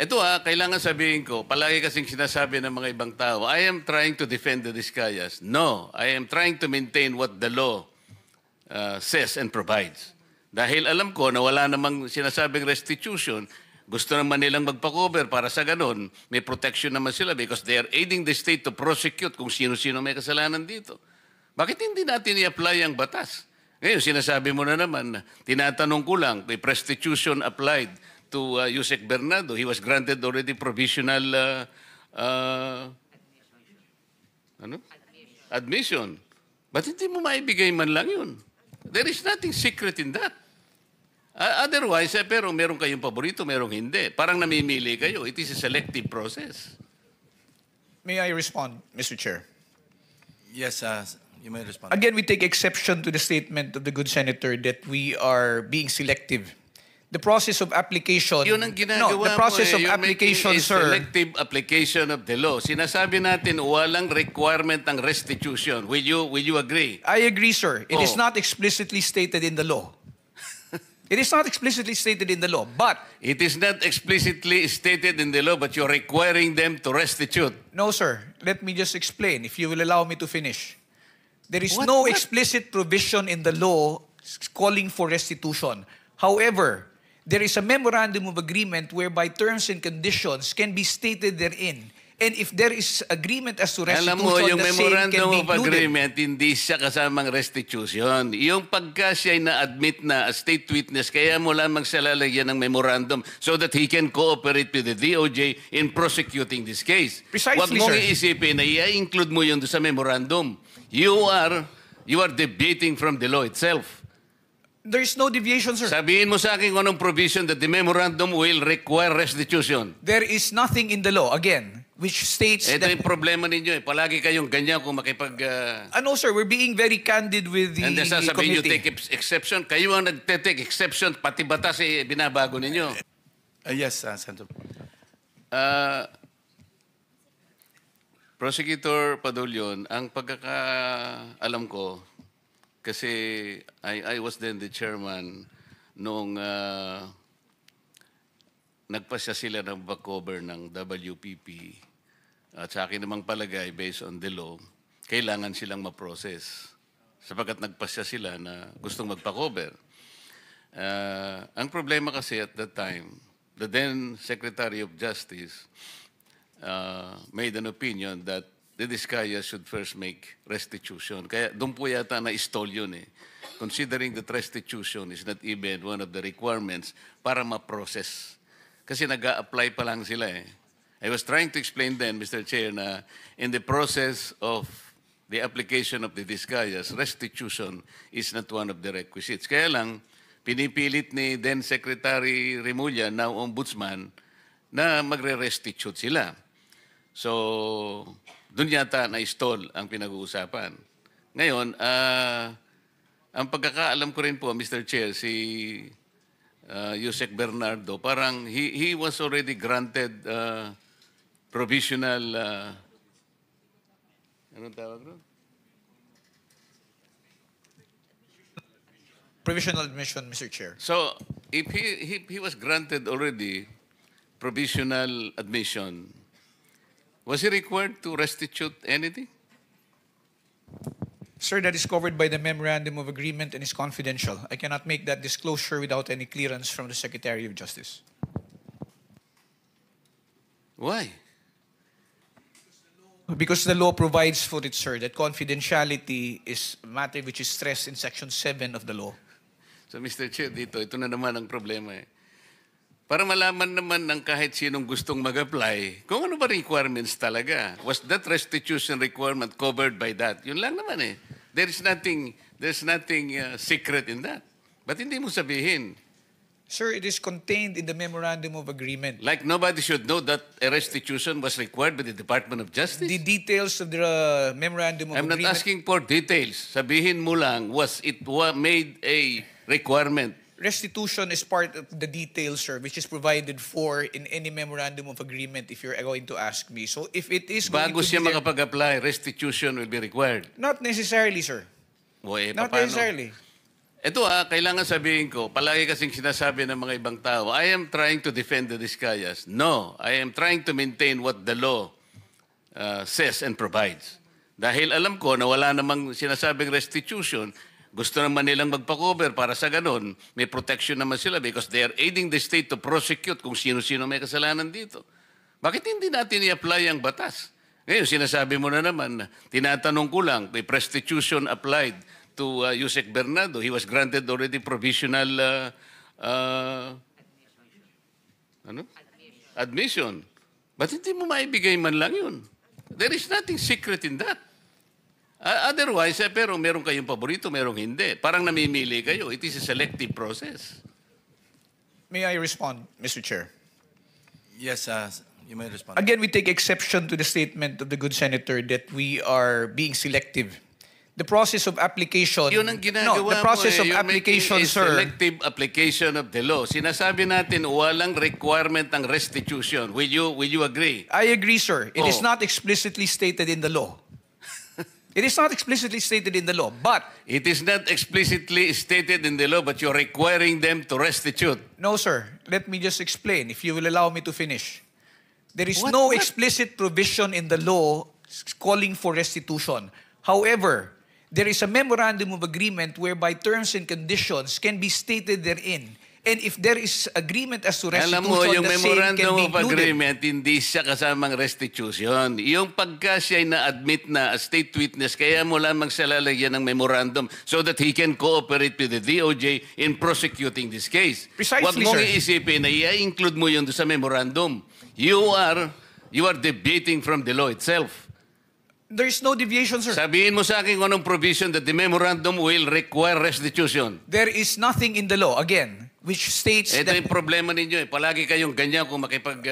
Ito kailangan sabihin ko, palagi kasing sinasabi ng mga ibang tao, I am trying to defend the Discayas. No, I am trying to maintain what the law says and provides. Dahil alam ko na wala namang sinasabing restitution, gusto naman nilang magpa-cover para sa ganun, may protection naman sila because they are aiding the state to prosecute kung sino-sino may kasalanan dito. Bakit hindi natin i-apply ang batas? Ngayon, sinasabi mo na naman, tinatanong ko lang, kay restitution applied to Yusek Bernardo. He was granted already provisional admission. But hindi mo maibigay man lang yun. There is nothing secret in that. Otherwise, pero meron kayong paborito, merong hindi. Parang namimili kayo. It is a selective process. May I respond, Mr. Chair? Yes, you may respond. Again, we take exception to the statement of the good senator that we are being selective. The process of application... Yun ang ginagawa the process mo, of application, a sir... selective application of the law. Sinasabi natin, walang requirement ng restitution. Will you agree? I agree, sir. It is Oh. not explicitly stated in the law. It is not explicitly stated in the law, but... It is not explicitly stated in the law, but you're requiring them to restitute. No, sir. Let me just explain, if you will allow me to finish. There is What- no what? explicit provision in the law calling for restitution. However, there is a memorandum of agreement whereby terms and conditions can be stated therein. And if there is agreement as to restitution, Alam mo, yung the same can memorandum be of included. agreement, hindi siya kasamang restitution. Yung pagka siya ay na-admit na as state witness, kaya mo lamang siya lalagyan ng memorandum so that he can cooperate with the DOJ in prosecuting this case. Precisely, Huwag mong sir. iisipin na i-include mo yun doon sa memorandum. You are deviating from the law itself. There is no deviation, sir. Sabihin mo sa akin kung anong provision that the memorandum will require restitution. There is nothing in the law, again, which states Ito that... yung problema ninyo eh. Palagi kayong ganyan kung makipag... No, sir, we're being very candid with the and then sasabihin nyo committee. take exception. Kayo ang nagte-take exception. Pati batas eh, binabago ninyo. Yes, Senator. Prosecutor Padulyon, ang pagkakaalam ko, kasi I was then the chairman nung nagpasya sila ng back-cover ng WPP at sa akin namang palagay based on the law, kailangan silang ma-process sapagkat nagpasya sila na gustong magpa-cover. Ang problema kasi at that time, the then Secretary of Justice made an opinion that the Discayas should first make restitution. Kaya doon po yata na-stall yun eh. Considering that restitution is not even one of the requirements para ma-process. Kasi nag-a-apply pa lang sila eh. I was trying to explain then, Mr. Chair, na in the process of the application of the Discayas, restitution is not one of the requisites. Kaya lang, pinipilit ni then Secretary Remulla, now Ombudsman, na magre-restitute sila. So, doon yata na-stall ang pinag-uusapan. Ngayon, ang pagkakaalam ko rin po, Mr. Chair, si Yusek Bernardo, parang he was already granted provisional, anong tawag doon? Provisional admission, Mr. Chair. So, if he was granted already provisional admission, was he required to restitute anything? Sir, that is covered by the memorandum of agreement and is confidential. I cannot make that disclosure without any clearance from the Secretary of Justice. Why? Because the law provides for it, sir, that confidentiality is a matter which is stressed in Section 7 of the law. So, Mr. Chair, ito na naman ang problema eh. Para malaman naman ng kahit sinong gustong mag-apply, kung ano ba requirements talaga. Was that restitution requirement covered by that? Yun lang naman eh. There's nothing secret in that. Ba't hindi mo sabihin? Sir, it is contained in the memorandum of agreement. Like nobody should know that a restitution was required by the Department of Justice? The details of the memorandum of I'm not agreement... asking for details. Sabihin mo lang, was it made a requirement? Restitution is part of the details, sir, which is provided for in any memorandum of agreement if you're going to ask me. So if it is going Bago to siya be there, makapag-apply, restitution will be required. not necessarily, sir. O, Not paano? necessarily. Ito kailangan sabihin ko, palagi kasing sinasabi ng mga ibang tao, I am trying to defend the Discayas. No, I am trying to maintain what the law says and provides. Dahil alam ko na wala namang sinasabing restitution, gusto naman nilang magpa-cover para sa ganun, may protection naman sila because they are aiding the state to prosecute kung sino-sino may kasalanan dito. Bakit hindi natin i-apply ang batas? Ngayon, sinasabi mo na naman, tinatanong ko lang, may restitution applied to Yusek Bernardo. He was granted already provisional admission. Ba't hindi mo maibigay man lang yun? There is nothing secret in that. Otherwise, pero meron kayong paborito, merong hindi. Parang namimili kayo. It is a selective process. May I respond, Mr. Chair? Yes, you may respond. Again, we take exception to the statement of the good senator that we are being selective. The process of application... Yun ang ginagawa no, the process mo, of You're application, making a sir. selective application of the law. Sinasabi natin, walang requirement ng restitution. Will you agree? I agree, sir. It is Oh. not explicitly stated in the law. It is not explicitly stated in the law, but It is not explicitly stated in the law, but you're requiring them to restitute. no, sir. Let me just explain, if you will allow me to finish. There is What- no what? explicit provision in the law calling for restitution. However, there is a memorandum of agreement whereby terms and conditions can be stated therein. And if there is agreement as to restitution, Alam mo, yung the same can memorandum be of included. agreement, hindi siya kasamang restitution. Yung pagka siya'y na-admit na as state witness, kaya mo lamang siya lalagyan ng memorandum so that he can cooperate with the DOJ in prosecuting this case. Precisely, Huwag mong sir. iisipin na i-include mo yun sa memorandum. You are deviating from the law itself. There is no deviation, sir. Sabihin mo sa akin kung anong provision that the memorandum will require restitution. There is nothing in the law, again, which states Ito that... yung problema ninyo. Palagi kayong ganyan kung makipag...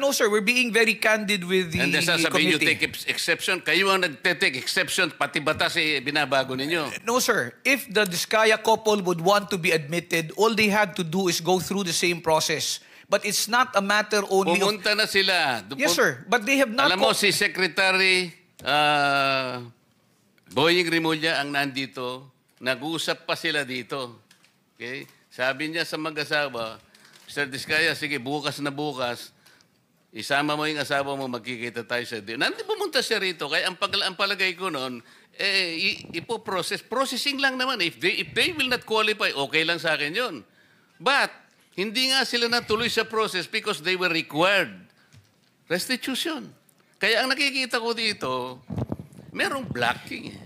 No, sir, we're being very candid with the and then sasabihin nyo, committee. take exception. Kayo ang nagte-take exception, pati batas binabago ninyo. No, sir. If the Diskaya couple would want to be admitted, all they had to do is go through the same process. But it's not a matter only of... Pumunta na sila. Yes, sir. But they have not... Alam mo, si Secretary Boying Rimulya ang nandito. Nag-uusap pa sila dito. Okay? Sabi niya sa mag-asawa, Mr. Diskaya, sige, bukas na bukas, isama mo yung asawa mo, magkikita tayo sa din. Nandito pumunta siya rito. Kaya ang palagay ko noon, processing lang naman. If they will not qualify, okay lang sa akin yun. But, hindi nga sila natuloy sa process because they were required restitution. Kaya ang nakikita ko dito, merong blocking.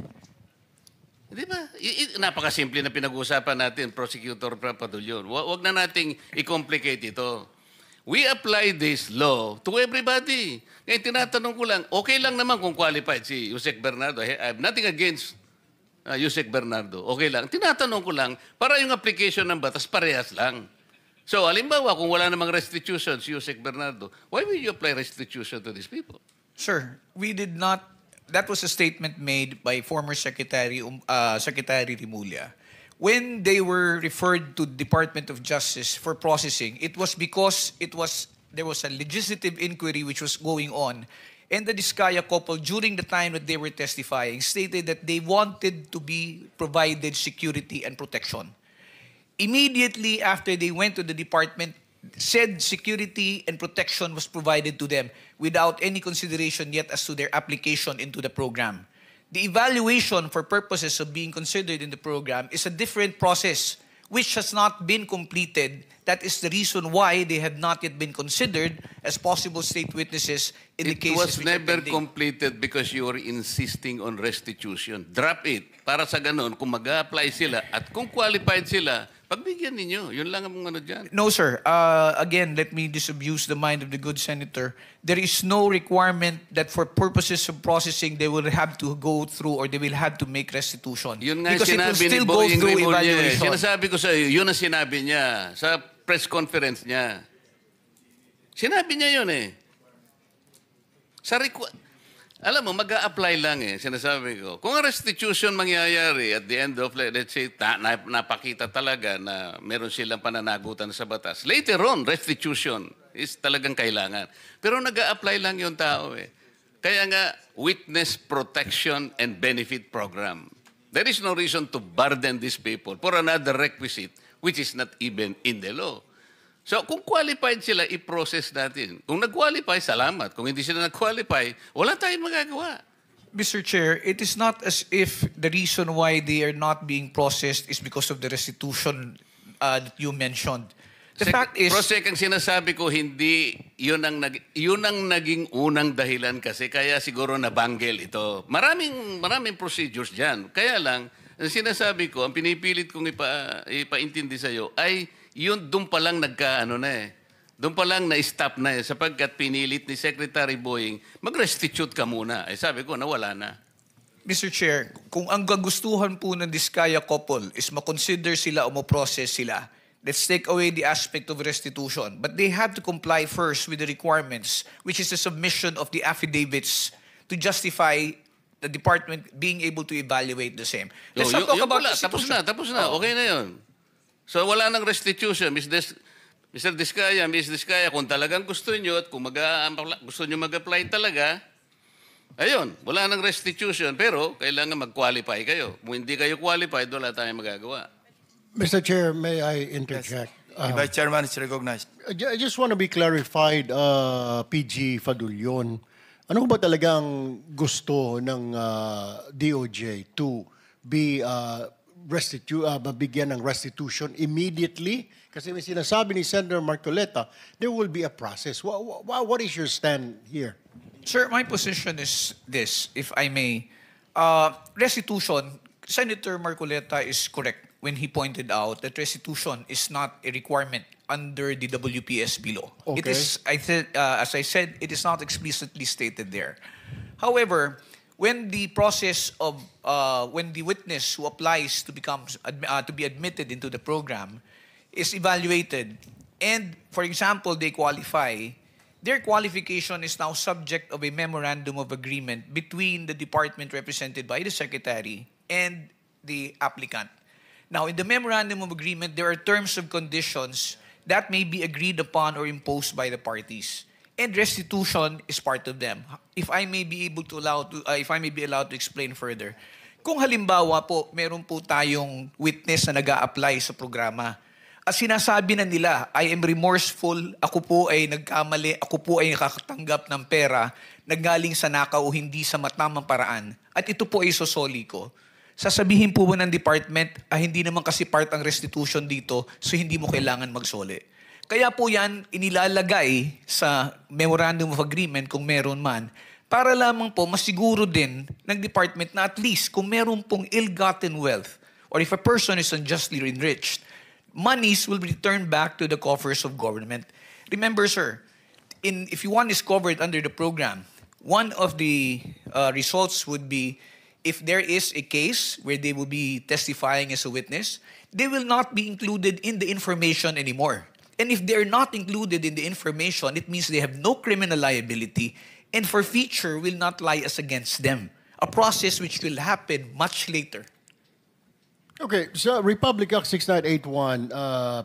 Di ba? Napakasimple na pinag-uusapan natin, Prosecutor Papadulyon. Huwag na nating i-complicate ito. We apply this law to everybody. Ngayon, tinatanong ko lang, okay lang naman kung qualified si Yusek Bernardo. I have nothing against Yusek Bernardo. Okay lang. Tinatanong ko lang, para yung application ng batas, parehas lang. So, halimbawa, kung wala namang restitution si Yusek Bernardo, why will you apply restitution to these people? Sir, we did not... That was a statement made by former Secretary Rimulya. When they were referred to Department of Justice for processing, it was because there was a legislative inquiry which was going on, and the Diskaya couple, during the time that they were testifying, stated that they wanted to be provided security and protection. Immediately after they went to the department, said security and protection was provided to them without any consideration yet as to their application into the program. The evaluation for purposes of being considered in the program is a different process which has not been completed. That is the reason why they have not yet been considered as possible state witnesses in the It cases was which are never pending. completed because you were insisting on restitution. Drop it. Para sa ganun, kung mag-a-apply sila at kung qualified sila, pagbigyan ninyo. Yun lang ang ano dyan. No, sir. Again, let me disabuse the mind of the good senator. There is no requirement that for purposes of processing, they will have to go through or they will have to make restitution. Yun nga Because it will sinabi ni still go Boying through Rimulya. evaluation. Sinasabi ko sa iyo, yun ang sinabi niya sa press conference niya. Sinabi niya yun eh. Alam mo, mag-a-apply lang eh, sinasabi ko. Kung ang restitution mangyayari at the end of, let's say, napakita talaga na meron silang pananagutan sa batas, later on, restitution is talagang kailangan. Pero nag-a-apply lang yung tao eh. Kaya nga, Witness Protection and Benefit Program. There is no reason to burden these people for another requisite which is not even in the law. So kung qualified sila, i-process natin. Kung nag-qualify, salamat. Kung hindi sila nag-qualify, wala tayong magagawa. Mr. Chair, it is not as if the reason why they are not being processed is because of the restitution that you mentioned. The fact is... Prosek, ang sinasabi ko, hindi, yun ang naging unang dahilan kasi kaya siguro nabanggel ito. Maraming procedures dyan. Kaya lang, ang sinasabi ko, ang pinipilit kong ipaintindi sa'yo ay yun doon pa lang doon pa lang na-stop na sapagkat pinilit ni Secretary Boying, mag-restitute ka muna. Sabi ko, nawala na. Mr. Chair, kung ang gagustuhan po ng Diskaya couple is makonsider sila o ma-process sila, let's take away the aspect of restitution. But they have to comply first with the requirements, which is the submission of the affidavits to justify the department being able to evaluate the same. Let's not talk about restitution. Tapos na. Okay na yun. So wala nang restitution. Mr. Diskaya, Ms. Diskaya, kung talagang gusto nyo at kung gusto nyo mag-apply talaga, ayun, wala nang restitution. Pero kailangan mag-qualify kayo. Kung hindi kayo qualified, wala tayong magagawa. Mr. Chair, may I interject? The Vice Chairman is recognized. I just want to be clarified, PG Fadulyon. Ano ba talagang gusto ng DOJ to be mabigyan ng restitution immediately? Kasi may sinasabi ni Senator Marcoleta, there will be a process. What is your stand here? Sir, my position is this, if I may. Restitution, Senator Marcoleta is correct when he pointed out that restitution is not a requirement under the WPSB law. Okay. It is, as I said, it is not explicitly stated there. However, when the process of when the witness who applies to be admitted into the program is evaluated, and for example they qualify, their qualification is now subject of a memorandum of agreement between the department represented by the secretary and the applicant. Now, in the memorandum of agreement, there are terms and conditions that may be agreed upon or imposed by the parties. And restitution is part of them. If I may be allowed to explain further. Kung halimbawa po, meron po tayong witness na nag-a-apply sa programa. At sinasabi na nila, I am remorseful, ako po ay nagkamali, ako po ay nakakatanggap ng pera, naggaling sa nakaw o hindi sa matamang paraan, at ito po ay sosoli ko. Sasabihin po ba ng department, hindi naman kasi part ang restitution dito, so hindi mo kailangan magsoli. Kaya po yan inilalagay sa memorandum of agreement kung meron man, para lamang po masiguro din ng department na at least kung meron pong ill-gotten wealth or if a person is unjustly enriched, monies will be returned back to the coffers of government. Remember, sir, if one is covered under the program, one of the results would be if there is a case where they will be testifying as a witness, they will not be included in the information anymore. And if they're not included in the information, it means they have no criminal liability and forfeiture will not lie as against them. A process which will happen much later. Okay, so Republic Act 6981,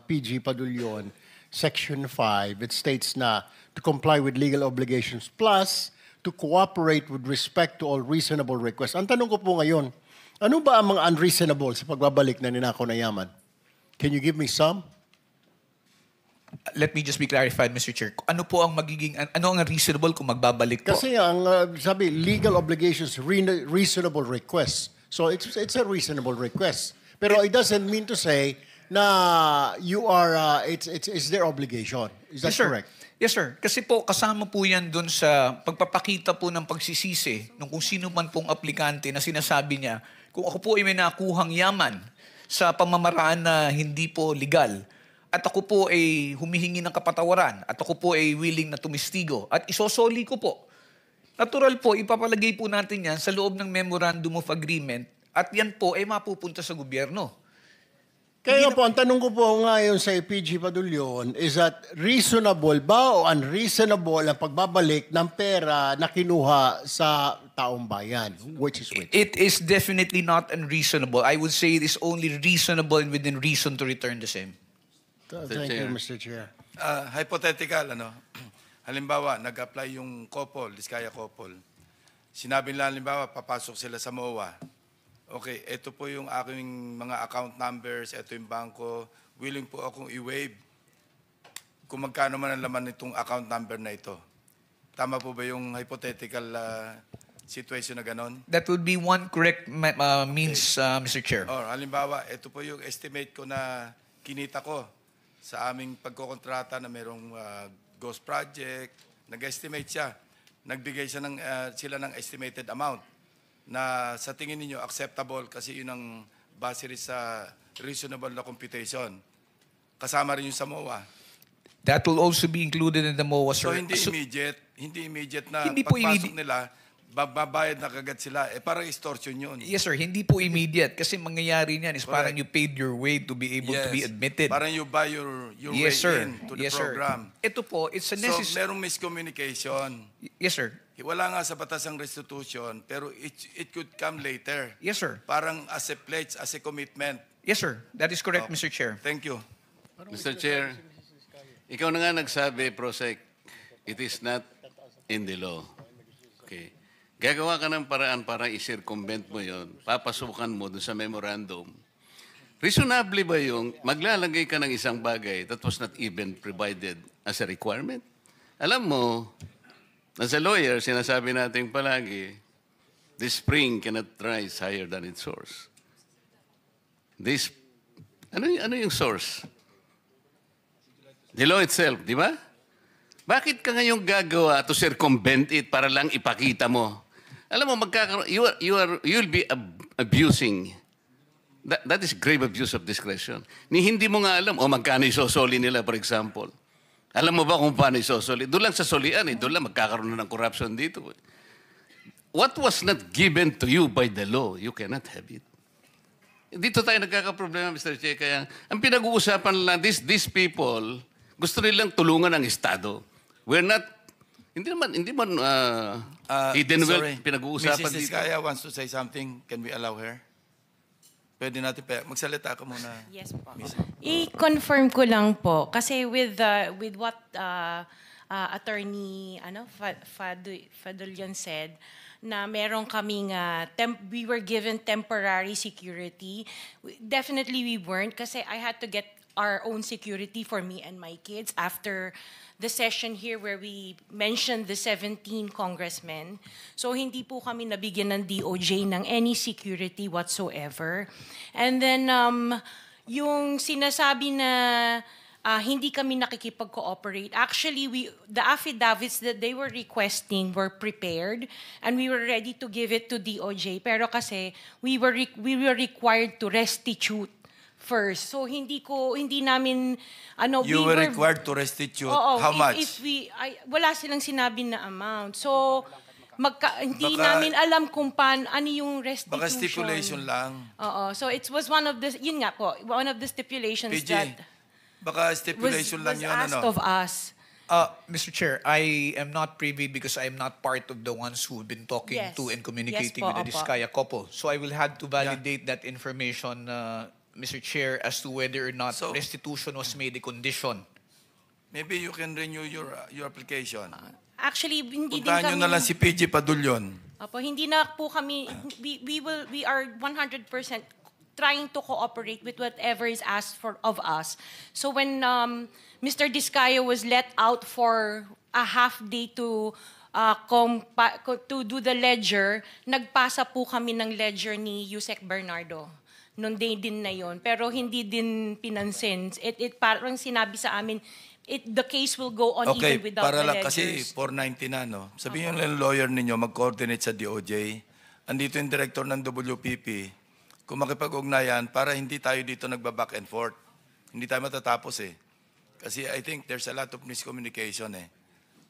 PG Padulyon, Section 5, it states na to comply with legal obligations plus to cooperate with respect to all reasonable requests. Ang tanong ko po ngayon, ano ba ang mga unreasonable sa pagbabalik na ninakaw na yaman? Can you give me some? Let me just be clarified, Mr. Chair. Ano po ang ano ang reasonable kung magbabalik po? Kasi ang sabi, legal obligations, reasonable requests. So it's a reasonable request. Pero it doesn't mean to say na you are, it's their obligation. Is that Yes, sir. correct? Yes, sir. Kasi po, kasama po yan dun sa pagpapakita po ng pagsisisi ng kung sino man pong aplikante na sinasabi niya, kung ako po ay may nakuhang yaman sa pamamaraan na hindi po legal, at ako po ay humihingi ng kapatawaran, at ako po ay willing na tumistigo, at isosoli ko po. Natural po, ipapalagay po natin yan sa loob ng Memorandum of Agreement, at yan po ay mapupunta sa gobyerno. Kaya po, ang tanong ko po ngayon sa PG Padulyon is that reasonable ba o unreasonable ang pagbabalik ng pera na kinuha sa taong bayan? Which is which? It is definitely not unreasonable. I would say it is only reasonable and within reason to return the same. Thank you, Mr. Chair. Hypothetical, halimbawa, nag-apply yung couple, Diskaya couple. Sinabi nila, halimbawa, papasok sila sa MOA. Okay, ito po yung aking mga account numbers, ito yung bangko. Willing po akong i-waive kung magkano man ang laman nitong account number na ito. Tama po ba yung hypothetical situation na ganon? That would be one correct means, Mr. Chair. Or halimbawa, ito po yung estimate ko na kinita ko sa aming pagkokontrata na merong ghost project. Nag-estimate siya. Nagbigay siya sila ng estimated amount na sa tingin ninyo acceptable kasi yun ang base rin sa reasonable na computation. Kasama rin yung sa MOA. That will also be included in the MOA, So sir. hindi immediate na Hindi po pagpasok immediate. nila, babayad na kagad sila. Parang extortion yun. Yes, sir. Hindi po immediate kasi mangyayari niyan is parang Correct. you paid your way to be able to be Yes. admitted. Parang you buy your Yes, way sir. in to the Yes, sir. program. Ito po, it's a So necessary. merong miscommunication. Yes, sir. Wala nga sa batas ang restitution, pero it could come later. Yes, sir. Parang as a pledge, as a commitment. Yes, sir. That is correct, Oh. Mr. Chair. Thank you. Mr. Chair, ikaw na nga nagsabi, Prosec, it is not in the law. Okay. Gagawa ka ng paraan para i-circumvent mo yon, papasukan mo doon sa memorandum. Reasonably ba yung maglalagay ka ng isang bagay that was not even provided as a requirement? Alam mo, as a lawyer, sinasabi natin palagi, the spring cannot rise higher than its source. Ano yung source? The law itself, di ba? Bakit ka ngayong gagawa to circumvent it para lang ipakita mo? Alam mo, you'll be abusing. That is grave abuse of discretion. Hindi mo nga alam, magkano isosoli nila, for example. Alam mo ba kung paano isosoli? Doon lang sa solian, doon lang magkakaroon na ng corruption dito. What was not given to you by the law, you cannot have it. Dito tayo nagkakaproblema, Mr. Che. Kaya ang pinag-uusapan lang, these people, gusto nilang tulungan ng Estado. We're not, hindi man hidden wealth Sorry. pinag-uusapan Mrs. dito. Iskaya wants to say something. Can we allow her? Pwede natin magsalita ka muna. Yes po. Miss. I-confirm ko lang po kasi with what attorney Fadulyon said na meron kaming we were given temporary security. Definitely we weren't kasi I had to get our own security for me and my kids after the session here where we mentioned the 17 congressmen. So hindi po kami nabigyan ng DOJ ng any security whatsoever. And then yung sinasabi na hindi kami nakikipag-cooperate. Actually, the affidavits that they were requesting were prepared and we were ready to give it to DOJ. Pero kasi we were required to restitute first. So hindi namin You were required to restitute. Oo, How much? Wala silang sinabi na amount. So hindi Baka- namin alam kung ano yung restitution. Baka stipulation lang. Oo. So it was one of the yun nga po, one of the stipulations PG, that baka was stipulation lang yun. asked of us. Mr. Chair, I am not privy because I am not part of the ones who've been talking Yes. to and communicating Yes po, with the opo. Diskaya couple. So I will have to validate that information, Mr. Chair, as to whether or not So- restitution was made a condition. Maybe you can renew your application. Actually, hindi din Puntahan nyo kami na lang si PG Padulyon. Opo, hindi na po kami we are 100% trying to cooperate with whatever is asked of us. So when Mr. Diskaya was let out for a half day to do the ledger, nagpasa po kami ng ledger ni Yusek Bernardo noong day din na yon. Pero hindi din pinansin. It parang sinabi sa amin, the case will go on Okay, even without para the lang kasi ledgers. 490 na, no? Sabihin yung lawyer ninyo, mag-coordinate sa DOJ. Andito yung director ng WPP. Kung makipag-ugnayan, para hindi tayo dito nagba-back and forth. Hindi tayo matatapos eh. Kasi I think there's a lot of miscommunication eh.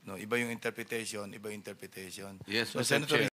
No, iba yung interpretation, iba yung interpretation. Yes, So, Mr. Senator Chair.